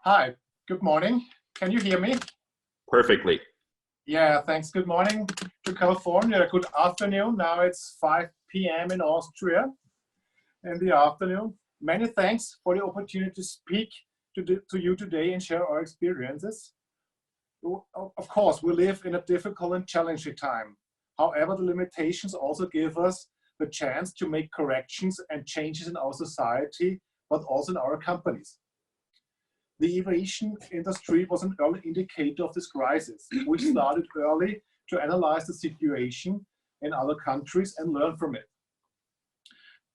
Hi, good morning. Can you hear me? Perfectly. Yeah, thanks. Good morning to California. Good afternoon. Now it's 5 p.m. in Austria in the afternoon. Many thanks for the opportunity to speak to you today and share our experiences. Of course, we live in a difficult and challenging time. However, the limitations also give us the chance to make corrections and changes in our society, but also in our companies. The aviation industry was an early indicator of this crisis. We started early to analyze the situation in other countries and learn from it.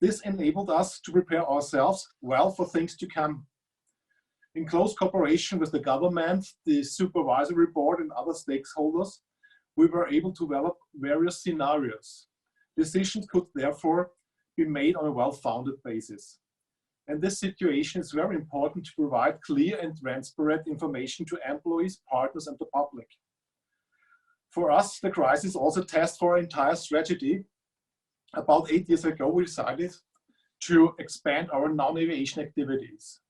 This enabled us to prepare ourselves well for things to come. In close cooperation with the government, the supervisory board and other stakeholders, we were able to develop various scenarios. Decisions could therefore be made on a well-founded basis. And this situation is very important to provide clear and transparent information to employees, partners, and the public. For us, the crisis also tests for our entire strategy. About 8 years ago, we decided to expand our non-aviation activities.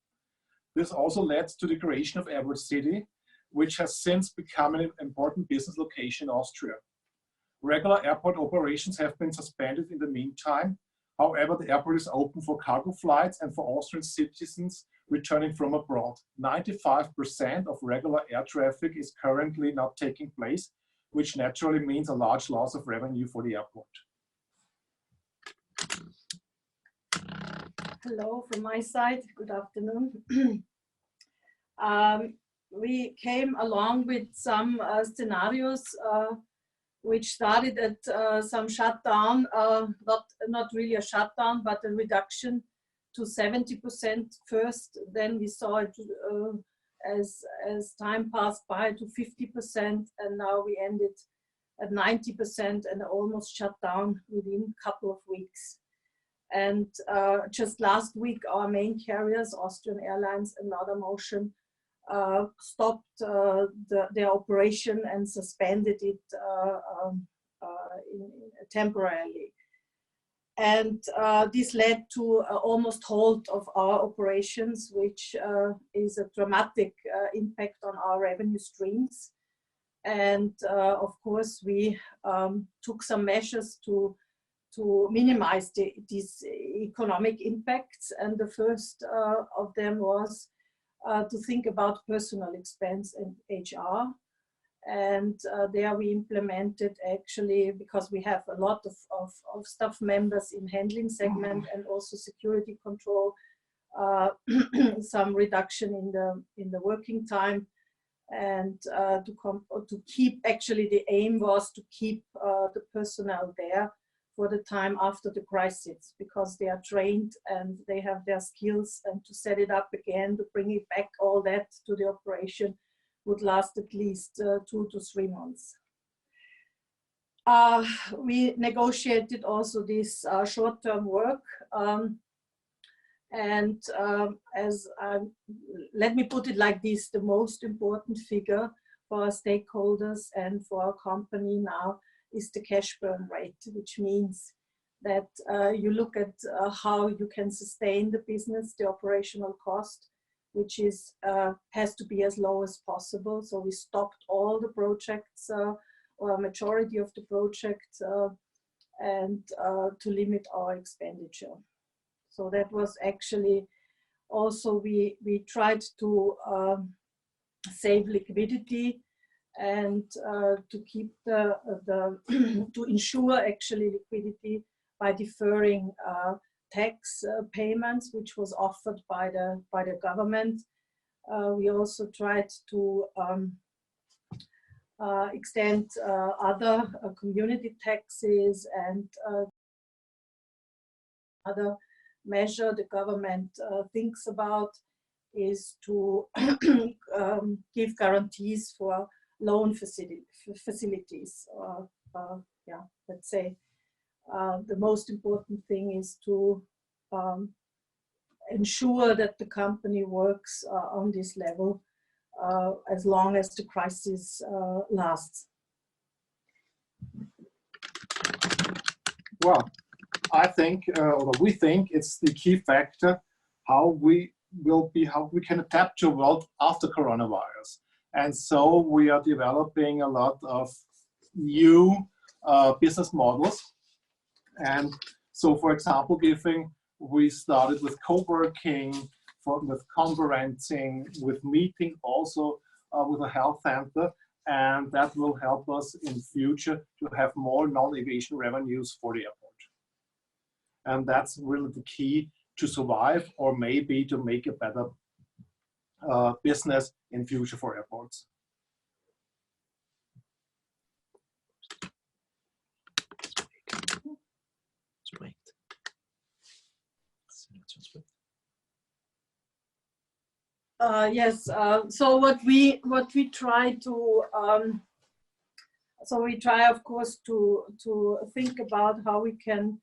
This also led to the creation of Airport City, which has since become an important business location in Austria. Regular airport operations have been suspended in the meantime. However, the airport is open for cargo flights and for Austrian citizens returning from abroad. 95% of regular air traffic is currently not taking place, which naturally means a large loss of revenue for the airport. Hello from my side, good afternoon. We came along with some scenarios which started at some shutdown, not really a shutdown, but a reduction to 70% first. Then we saw it as time passed by to 50%, and now we ended at 90% and almost shut down within a couple of weeks. And just last week, our main carriers, Austrian Airlines and Laudamotion, stopped their operation and suspended it temporarily. And this led to almost halt of our operations, which is a dramatic impact on our revenue streams. And of course, we took some measures to minimize these economic impacts. And the first of them was to think about personal expense and HR. And there we implemented, actually, because we have a lot of staff members in handling segment and also security control, some reduction in the working time. And to keep, actually the aim was to keep the personnel there for the time after the crisis, because they are trained and they have their skills, and to set it up again, to bring it back, all that to the operation would last at least 2 to 3 months. We negotiated also this short-term work, and let me put it like this: the most important figure for our stakeholders and for our company now is the cash burn rate, which means that you look at how you can sustain the business, the operational cost, which is has to be as low as possible. So we stopped all the projects, or a majority of the projects, and to limit our expenditure. So that was actually also, we tried to save liquidity and to keep to ensure actually liquidity by deferring tax payments, which was offered by the government. We also tried to extend other community taxes, and other measure the government thinks about is to give guarantees for loan facilities. Yeah, let's say the most important thing is to ensure that the company works on this level as long as the crisis lasts. Well, I think, or we think, it's the key factor how we will be how we can adapt to a world after coronavirus. And so we are developing a lot of new business models. And so, for example, we started with co-working, with conferencing, with meeting, also with a health center, and that will help us in future to have more non-aviation revenues for the airport. And that's really the key to survive, or maybe to make a better business in future for airports. Yes. So what we try to we try, of course, to think about how we can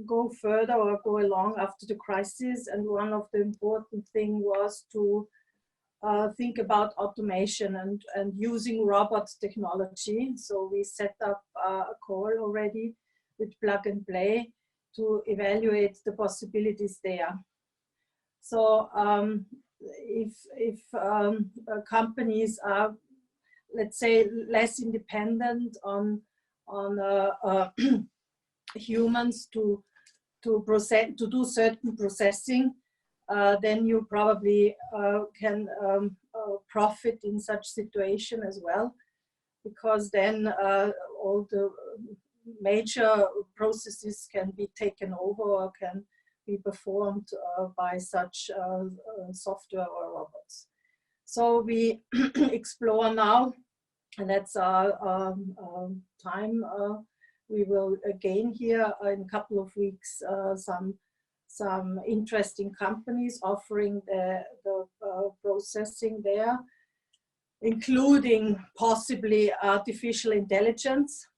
go further or go along after the crisis. And one of the important thing was to think about automation and using robot technology. So we set up a call already with Plug and Play to evaluate the possibilities there. So if companies are, let's say, less independent on humans to do certain processing, then you probably can profit in such situation as well, because then all the major processes can be taken over or can be performed by such software or robots. So we explore now, and that's our time. We will again here in a couple of weeks some interesting companies offering the processing there, including possibly artificial intelligence,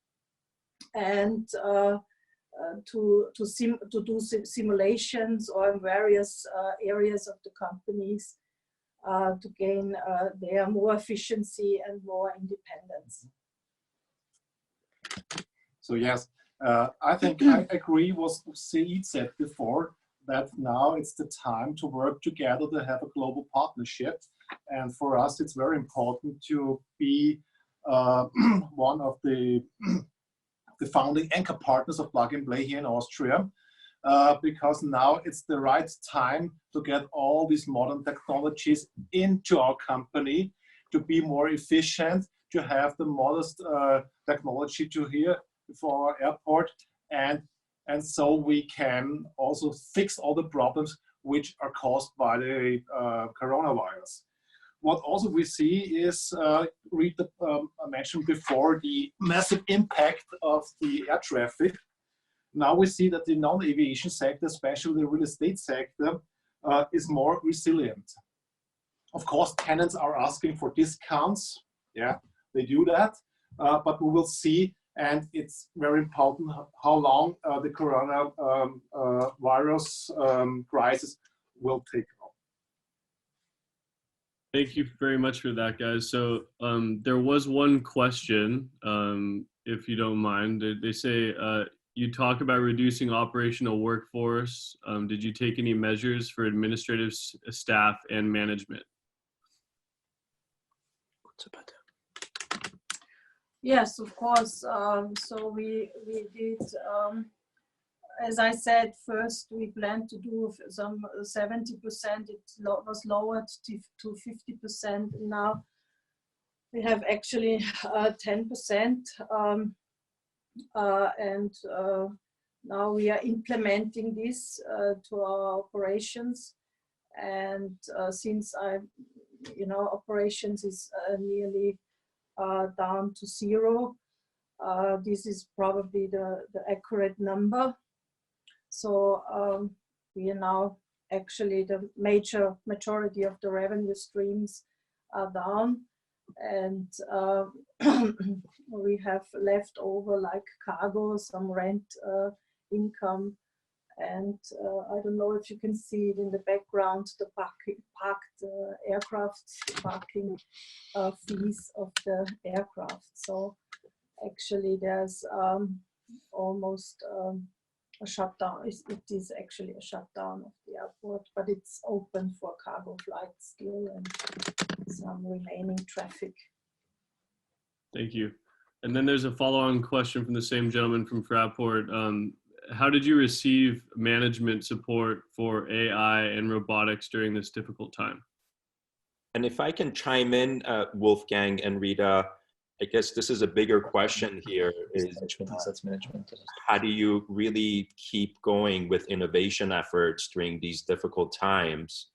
and to do simulations or in various areas of the companies to gain their more efficiency and more independence. So yes, I think I agree with what Said said before, that now it's the time to work together to have a global partnership. And for us, it's very important to be one of the founding anchor partners of Plug and Play here in Austria, because now it's the right time to get all these modern technologies into our company, to be more efficient, to have the modest technology to here for our airport, and so we can also fix all the problems which are caused by the coronavirus. What also we see is, Rita mentioned before, the massive impact of the air traffic. Now we see that the non-aviation sector, especially the real estate sector, is more resilient. Of course, tenants are asking for discounts. Yeah, they do that. But we will see, and it's very important how long the coronavirus crisis will take. Thank you very much for that, guys. So there was one question, if you don't mind. They say, you talk about reducing operational workforce. Did you take any measures for administrative staff and management? Yes, of course. So we did, as I said, first we planned to do some 70%. It was lowered to 50%. Now we have actually 10%. And now we are implementing this to our operations. And since operations is nearly down to zero, this is probably the accurate number. So we are now actually, the majority of the revenue streams are down, and we have left over like cargo, some rent income, and I don't know if you can see it in the background, the parked aircraft, the parking fees of the aircraft. So actually there's almost a shutdown. It is actually a shutdown of the airport, but it's open for cargo flights still and some remaining traffic. Thank you. And then there's a follow-on question from the same gentleman from Fraport. How did you receive management support for AI and robotics during this difficult time? And if I can chime in, Wolfgang and Rita, I guess this is a bigger question here, is how do you really keep going with innovation efforts during these difficult times?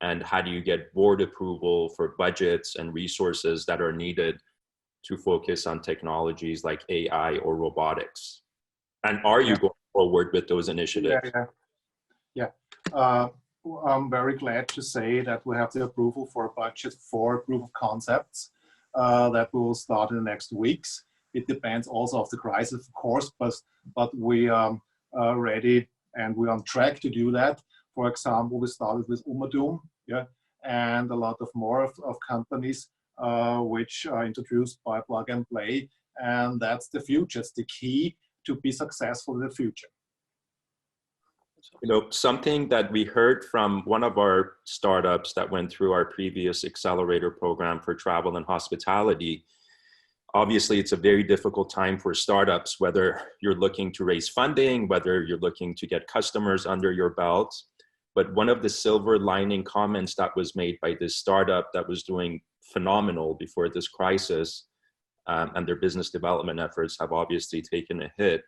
And how do you get board approval for budgets and resources that are needed to focus on technologies like AI or robotics? And are you going forward with those initiatives? Yeah. I'm very glad to say that we have the approval for a budget for proof of concepts that will start in the next weeks. It depends also of the crisis, of course, but we are ready and we're on track to do that. For example, we started with Umadum, and a lot of more of companies which are introduced by Plug and Play, and that's the future. It's the key to be successful in the future. You know, something that we heard from one of our startups that went through our previous accelerator program for travel and hospitality. Obviously, it's a very difficult time for startups, whether you're looking to raise funding, whether you're looking to get customers under your belt. But one of the silver lining comments that was made by this startup that was doing phenomenal before this crisis, and their business development efforts have obviously taken a hit.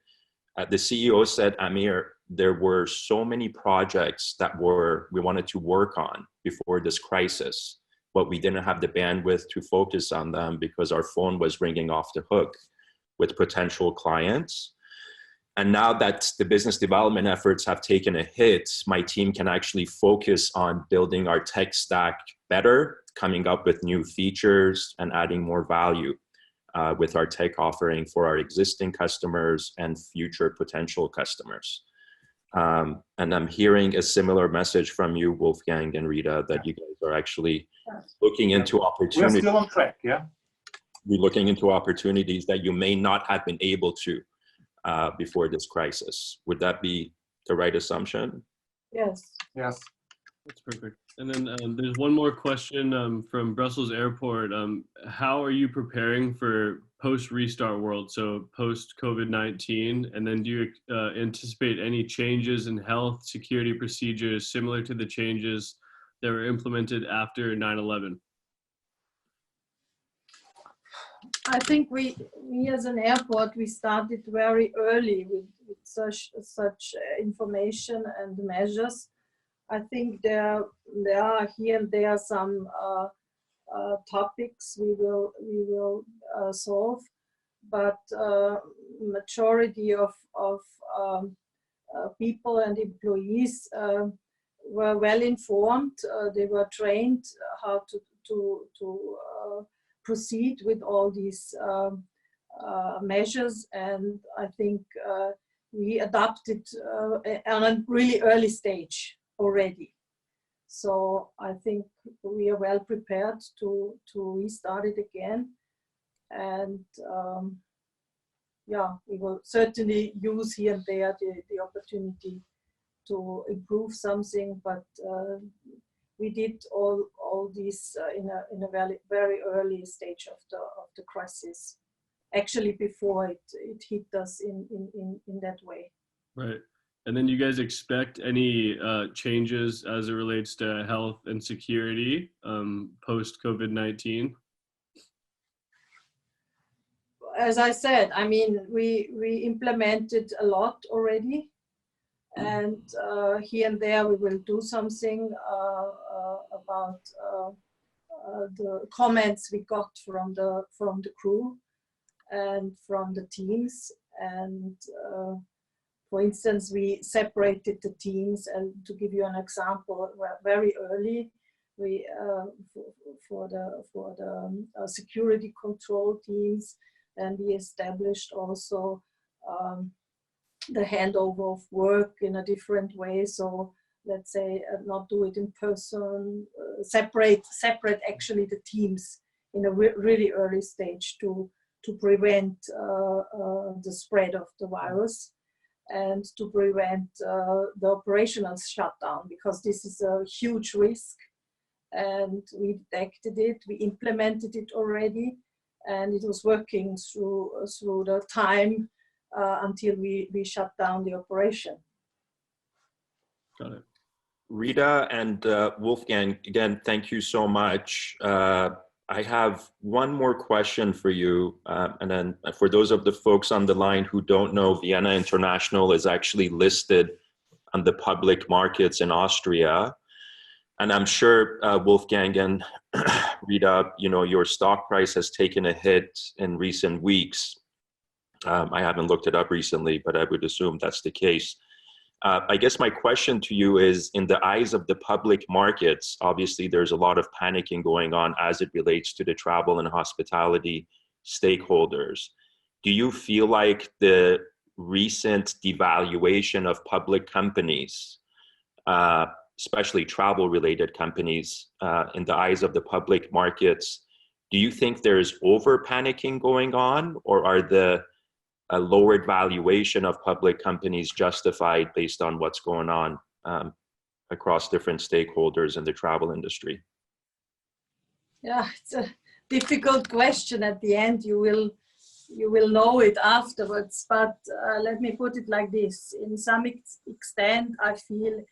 The CEO said, Amir, there were so many projects that we wanted to work on before this crisis, but we didn't have the bandwidth to focus on them because our phone was ringing off the hook with potential clients. And now that the business development efforts have taken a hit, my team can actually focus on building our tech stack better, coming up with new features and adding more value with our tech offering for our existing customers and future potential customers. And I'm hearing a similar message from you, Wolfgang and Rita, that you guys are actually looking into opportunities. We're still on track, yeah? We're looking into opportunities that you may not have been able to before this crisis. Would that be the right assumption? Yes. Yes. That's perfect. And then there's one more question from Brussels Airport. How are you preparing for post-restart world, so post-COVID-19? And then do you anticipate any changes in health security procedures similar to the changes that were implemented after 9/11? I think we as an airport, we started very early with such information and measures. I think there are here and there some topics we will solve, but majority of people and employees were well informed. They were trained how to proceed with all these measures, and I think we adapted on a really early stage already. So I think we are well prepared to restart it again, and yeah, we will certainly use here and there the opportunity to improve something, but we did all this in a very early stage of the crisis, actually before it hit us in that way. Right. And then do you guys expect any changes as it relates to health and security post-COVID-19? As I said, I mean, we implemented a lot already, and here and there we will do something about the comments we got from the crew and from the teams. And for instance, we separated the teams, and to give you an example, very early, we for the security control teams, and we established also the handover of work in a different way. So let's say not do it in person, separate actually the teams in a really early stage to prevent the spread of the virus. and to prevent the operational shutdown, because this is a huge risk. And we detected it, we implemented it already, and it was working through the time until we shut down the operation. Got it. Rita and Wolfgang, again, thank you so much. I have one more question for you. And then for those of the folks on the line who don't know, Vienna International is actually listed on the public markets in Austria. And I'm sure Wolfgang and Rita, you know, your stock price has taken a hit in recent weeks. I haven't looked it up recently, but I would assume that's the case. I guess my question to you is, in the eyes of the public markets, obviously there's a lot of panicking going on as it relates to the travel and hospitality stakeholders. Do you feel like the recent devaluation of public companies, especially travel-related companies, in the eyes of the public markets, do you think there's over-panicking going on, or are the a lowered valuation of public companies justified based on what's going on across different stakeholders in the travel industry? Yeah, it's a difficult question. At the end, you will know it afterwards. But let me put it like this: in some extent, I feel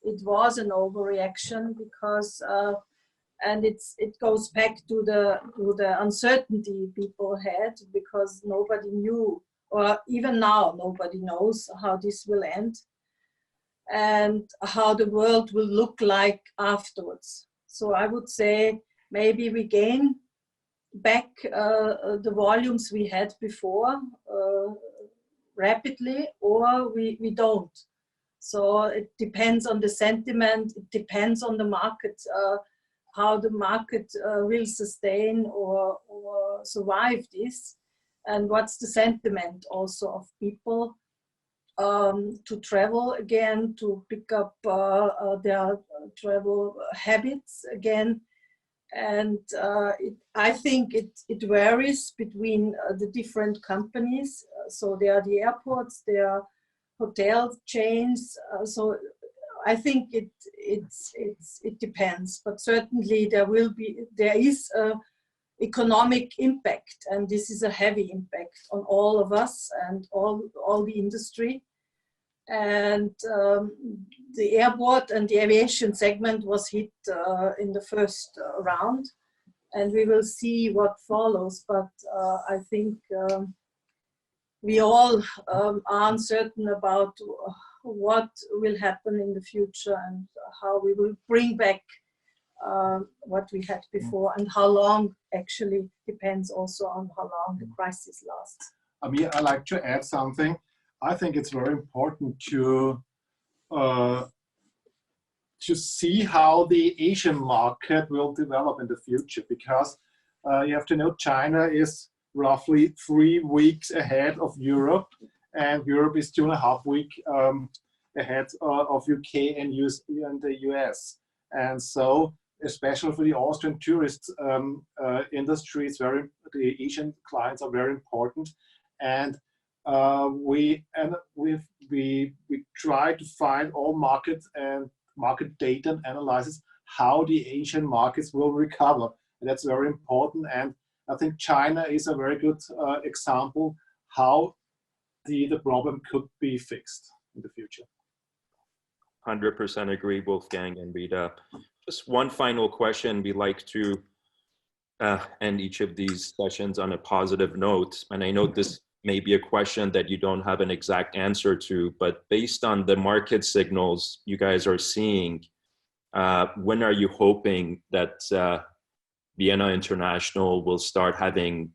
it was an overreaction, because and it goes back to the uncertainty people had, because nobody knew, or even now nobody knows how this will end and how the world will look like afterwards. So I would say maybe we gain back the volumes we had before rapidly, or we don't. So it depends on the sentiment, it depends on the market, how the market will sustain or survive this, and what's the sentiment also of people to travel again, to pick up their travel habits again. And I think it varies between the different companies. So there are the airports, there are hotel chains. So I think it depends, but certainly there is a economic impact, and this is a heavy impact on all of us and all the industry. And the airport and the aviation segment was hit in the first round, and we will see what follows. But I think we all are uncertain about what will happen in the future and how we will bring back what we had before, and how long actually depends also on how long the crisis lasts. I mean, I'd like to add something. I think it's very important to see how the Asian market will develop in the future, because you have to know China is roughly 3 weeks ahead of Europe, and Europe is 2.5 weeks ahead of UK and the US. And so, especially for the Austrian tourist industry, the Asian clients are very important. And we try to find all market data and analysis how the Asian markets will recover. And that's very important. And I think China is a very good example how the problem could be fixed in the future. 100% agree, Wolfgang and Rita. Just one final question. We like to end each of these sessions on a positive note. And I know this may be a question that you don't have an exact answer to, but based on the market signals you guys are seeing, when are you hoping that Vienna International will start having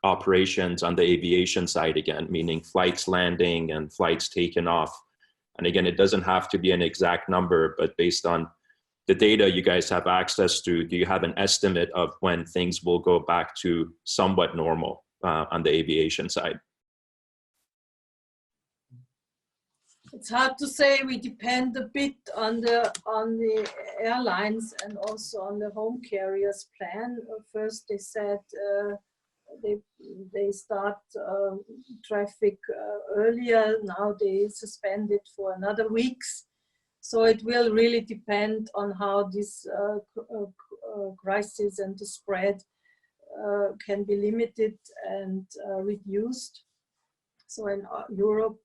operations on the aviation side again, meaning flights landing and flights taken off? And again, it doesn't have to be an exact number, but based on the data you guys have access to, do you have an estimate of when things will go back to somewhat normal on the aviation side? It's hard to say. We depend a bit on the airlines and also on the home carriers plan. First, they said they start traffic earlier. Now they suspend it for another weeks. So it will really depend on how this crisis and the spread can be limited and reduced. So in Europe,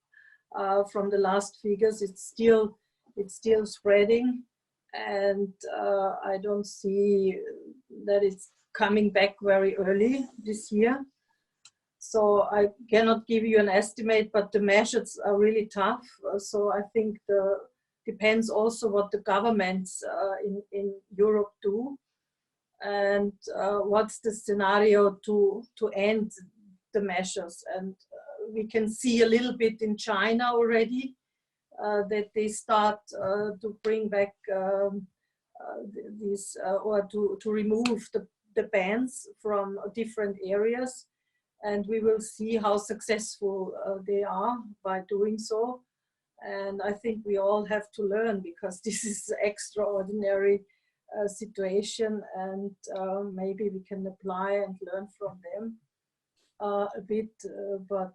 from the last figures, it's still spreading, and I don't see that it's coming back very early this year. So I cannot give you an estimate, but the measures are really tough. So I think depends also what the governments in Europe do, and what's the scenario to end the measures. And we can see a little bit in China already that they start to bring back these or to remove the bans from different areas, and we will see how successful they are by doing so. And I think we all have to learn, because this is an extraordinary situation, and maybe we can apply and learn from them a bit. But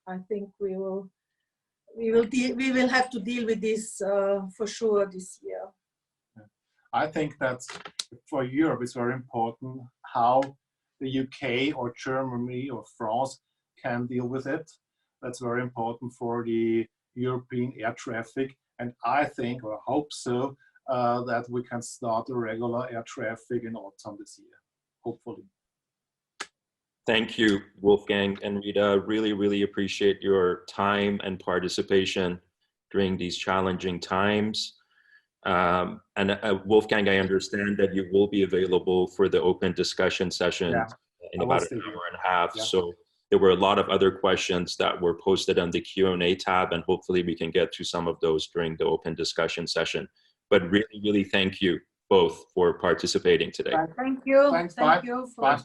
I think we will have to deal with this for sure this year. I think that for Europe it's very important how the UK or Germany or France can deal with it. That's very important for the European air traffic, and I think or hope so that we can start a regular air traffic in autumn this year, hopefully. Thank you, Wolfgang and Rita. Really, really appreciate your time and participation during these challenging times. And Wolfgang, I understand that you will be available for the open discussion session in about an hour and a half. Yeah. So there were a lot of other questions that were posted on the Q&A tab, and hopefully we can get to some of those during the open discussion session. But really, really thank you both for participating today. Thank you. Thanks, thank you for